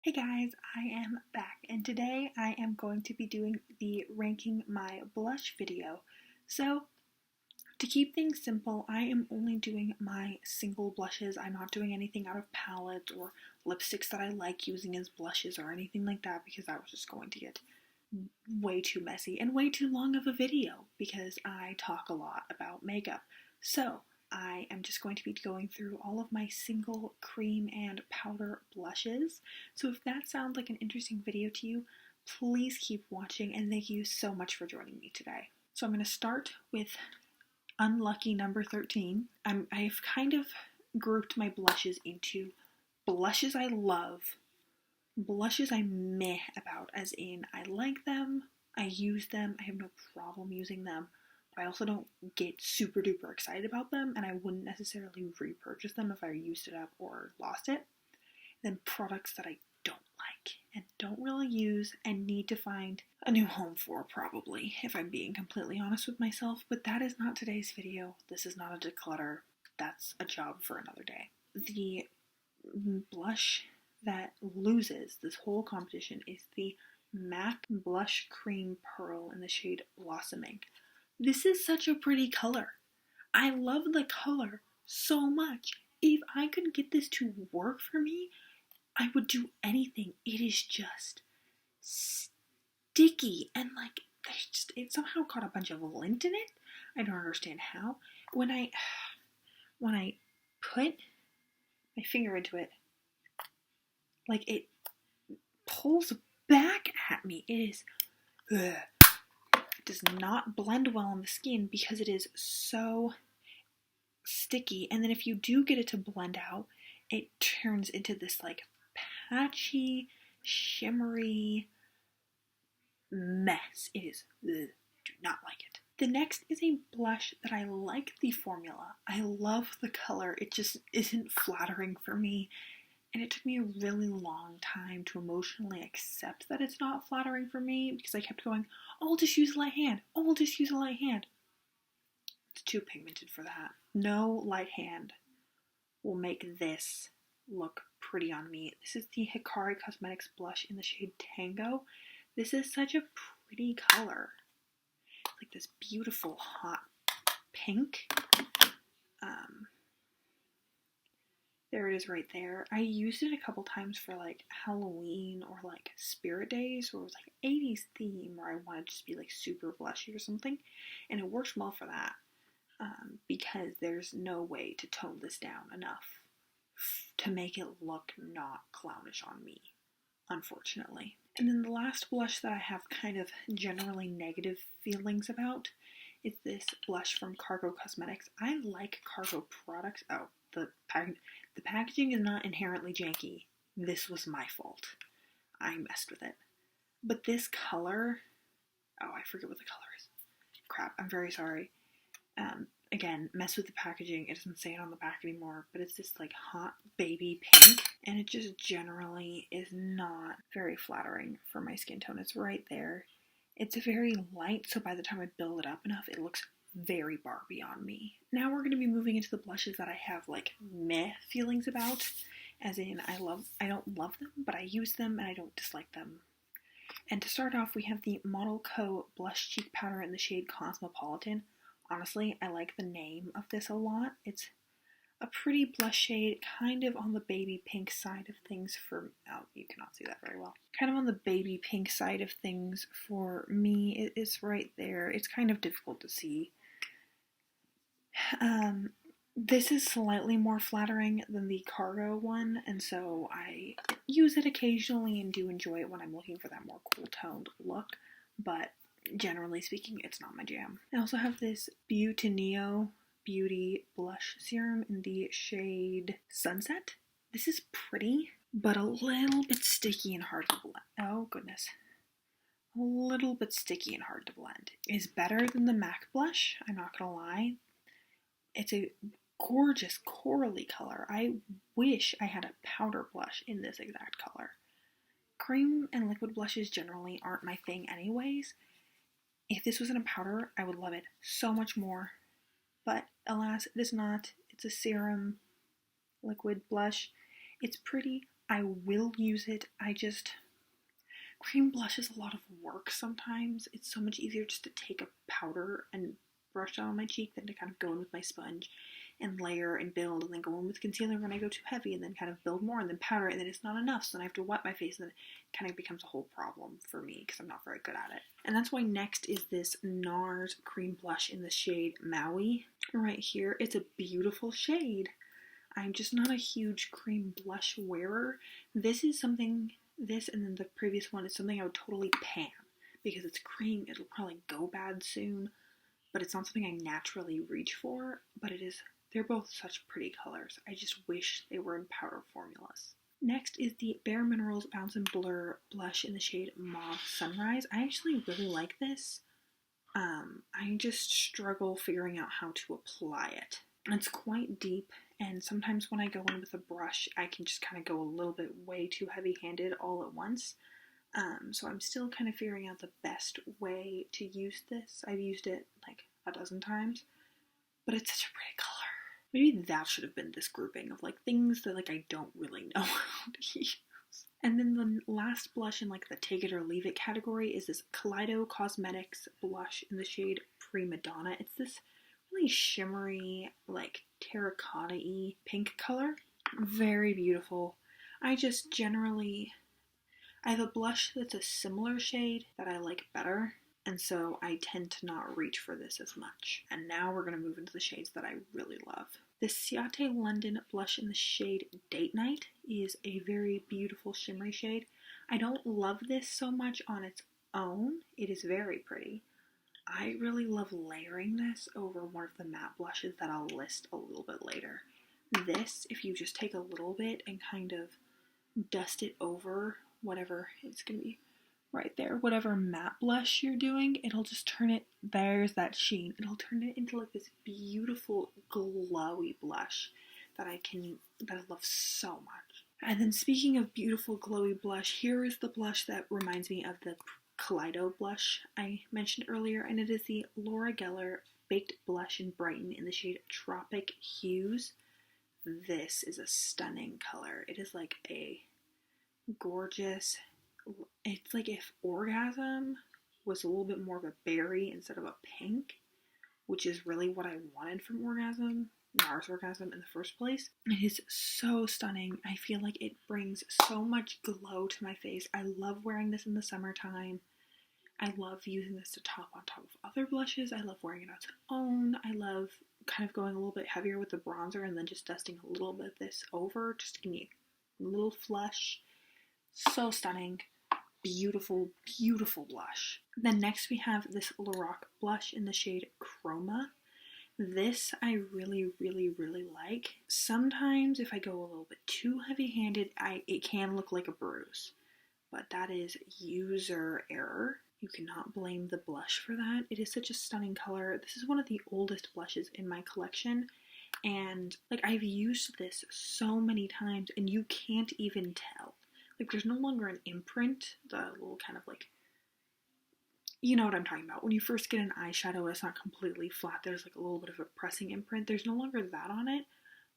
Hey guys, I am back and today I am going to be doing the ranking my blush video. So to keep things simple, I am only doing my single blushes. I'm not doing anything out of palettes or lipsticks that I like using as blushes or anything like that because that was just going to get way too messy and way too long of a video because I talk a lot about makeup. So I am just going to be going through all of my single cream and powder blushes. So if that sounds like an interesting video to you, please keep watching and thank you so much for joining me today. So I'm going to start with unlucky number 13. I've kind of grouped my blushes into blushes I love, blushes I'm meh about, as in I like them, I use them, I have no problem using them, but I also don't get super duper excited about them, and I wouldn't necessarily repurchase them if I used it up or lost it. Then products that I don't like and don't really use and need to find a new home for, probably, if I'm being completely honest with myself. But that is not today's video. This is not a declutter. That's a job for another day. The blush that loses this whole competition is the MAC Blush Cream Pearl in the shade Blossoming. This is such a pretty color. I love the color so much. If I could get this to work for me, I would do anything. It is just sticky and like it somehow caught a bunch of lint in it. I don't understand how. When I put my finger into it, like it pulls back at me. It does not blend well on the skin because it is so sticky. And then if you do get it to blend out, it turns into this like patchy, shimmery mess. It is, do not like it. The next is a blush that I like the formula. I love the color. It just isn't flattering for me. And it took me a really long time to emotionally accept that it's not flattering for me because I kept going, oh, I'll just use a light hand. Oh, I'll just use a light hand. It's too pigmented for that. No light hand will make this look pretty on me. This is the Hikari Cosmetics blush in the shade Tango. This is such a pretty color. Like this beautiful hot pink. There it is right there. I used it a couple times for like Halloween or like Spirit Days, or it was like 80s theme where I wanted to just be like super blushy or something. And it works well for that because there's no way to tone this down enough to make it look not clownish on me, unfortunately. And then the last blush that I have kind of generally negative feelings about is this blush from Cargo Cosmetics. I like Cargo products. Oh, the packaging is not inherently janky. This was my fault. I messed with it. But this color, oh, I forget what the color is. Crap, I'm very sorry. Again, mess with the packaging. It doesn't say it on the back anymore, but it's this like hot baby pink, and it just generally is not very flattering for my skin tone. It's right there. It's very light, so by the time I build it up enough, it looks very Barbie on me. Now we're going to be moving into the blushes that I have like meh feelings about, as in I don't love them, but I use them and I don't dislike them. And to start off, we have the Model Co. Blush Cheek Powder in the shade Cosmopolitan. Honestly, I like the name of this a lot. It's a pretty blush shade, kind of on the baby pink side of things for, oh, you cannot see that very well. Kind of on the baby pink side of things for me. It's right there. It's kind of difficult to see. This is slightly more flattering than the Cargo one, and so I use it occasionally and do enjoy it when I'm looking for that more cool toned look, but generally speaking, it's not my jam. I also have this Beauty Beauty Blush Serum in the shade Sunset. This is pretty, but a little bit sticky and hard to blend. Oh, goodness. A little bit sticky and hard to blend. It's better than the MAC blush, I'm not gonna lie. It's a gorgeous corally color. I wish I had a powder blush in this exact color. Cream and liquid blushes generally aren't my thing anyways. If this was in a powder, I would love it so much more. But alas, it is not. It's a serum liquid blush. It's pretty. I will use it. Cream blush is a lot of work sometimes. It's so much easier just to take a powder and brush it on my cheek than to kind of go in with my sponge and layer and build, and then go in with concealer when I go too heavy, and then kind of build more, and then powder it, and then it's not enough, so then I have to wet my face, and then it kind of becomes a whole problem for me because I'm not very good at it. And that's why next is this Nars cream blush in the shade Maui. Right here, it's a beautiful shade. I'm just not a huge cream blush wearer. This and then the previous one is something I would totally pan, because it's cream, it'll probably go bad soon, but it's not something I naturally reach for, but they're both such pretty colors. I just wish they were in powder formulas. Next is the Bare Minerals Bounce and Blur blush in the shade Mauve Sunrise. I actually really like this. I just struggle figuring out how to apply it. It's quite deep, and sometimes when I go in with a brush, I can just kind of go a little bit way too heavy-handed all at once. So I'm still kind of figuring out the best way to use this. I've used it like a dozen times, but it's such a pretty color. Maybe that should have been this grouping of like things that like I don't really know how to use. And then the last blush in like the take it or leave it category is this Collido Cosmetics blush in the shade Prima Donna. It's this really shimmery, like terracotta-y pink color. Very beautiful. I have a blush that's a similar shade that I like better, and so I tend to not reach for this as much. And now we're going to move into the shades that I really love. The Ciate London blush in the shade Date Night is a very beautiful shimmery shade. I don't love this so much on its own. It is very pretty. I really love layering this over one of the matte blushes that I'll list a little bit later. This, if you just take a little bit and kind of dust it over whatever it's going to be right there, whatever matte blush you're doing, it'll just turn it, there's that sheen, it'll turn it into like this beautiful glowy blush that I love so much. And then speaking of beautiful glowy blush, here is the blush that reminds me of the Collido blush I mentioned earlier, and it is the Laura Geller Baked Blush in Brighton in the shade Tropic Hues. This is a stunning color. It is like a gorgeous, it's like if Orgasm was a little bit more of a berry instead of a pink, which is really what I wanted from Nars Orgasm in the first place. It is so stunning. I feel like it brings so much glow to my face. I love wearing this in the summertime. I love using this to top on top of other blushes. I love wearing it on its own. I love kind of going a little bit heavier with the bronzer and then just dusting a little bit of this over just to give me a little flush. So stunning. Beautiful, beautiful blush. Then next we have this Lorac blush in the shade Chroma. This I really, really, really like. Sometimes if I go a little bit too heavy-handed, it can look like a bruise. But that is user error. You cannot blame the blush for that. It is such a stunning color. This is one of the oldest blushes in my collection. And like I've used this so many times and you can't even tell. Like there's no longer an imprint, the little kind of like, you know what I'm talking about. When you first get an eyeshadow, it's not completely flat. There's like a little bit of a pressing imprint. There's no longer that on it.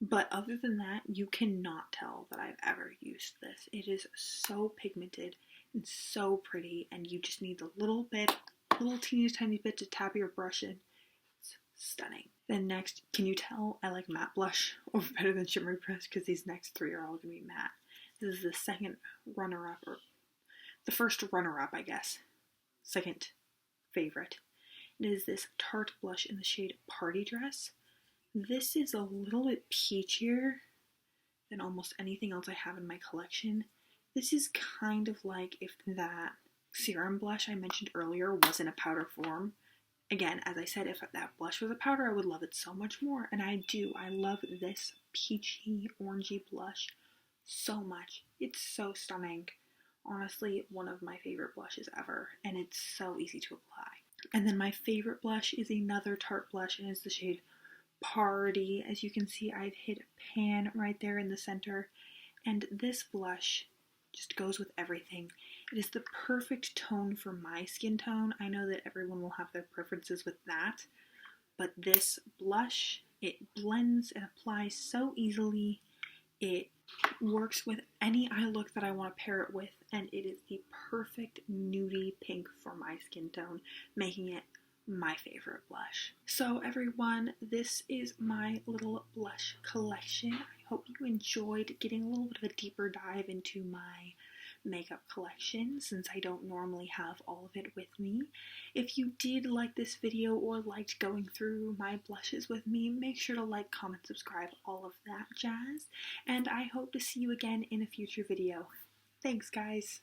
But other than that, you cannot tell that I've ever used this. It is so pigmented and so pretty, and you just need a little teeny tiny bit to tap your brush in. It's stunning. Then next, can you tell I like matte blush over better than shimmery brush? Because these next three are all going to be matte. This is the second runner-up, or the first runner-up, I guess. Second favorite. It is this Tarte blush in the shade Party Dress. This is a little bit peachier than almost anything else I have in my collection. This is kind of like if that serum blush I mentioned earlier was in a powder form. Again, as I said, if that blush was a powder, I would love it so much more. And I do. I love this peachy, orangey blush so much. It's so stunning. Honestly, one of my favorite blushes ever. And it's so easy to apply. And then my favorite blush is another Tarte blush, and it's the shade Party. As you can see, I've hit pan right there in the center. And this blush just goes with everything. It is the perfect tone for my skin tone. I know that everyone will have their preferences with that, but this blush, it blends and applies so easily. It works with any eye look that I want to pair it with, and it is the perfect nudie pink for my skin tone, making it my favorite blush. So everyone, this is my little blush collection. I hope you enjoyed getting a little bit of a deeper dive into my makeup collection, since I don't normally have all of it with me. If you did like this video or liked going through my blushes with me, make sure to like, comment, subscribe, all of that jazz, and I hope to see you again in a future video. Thanks, guys!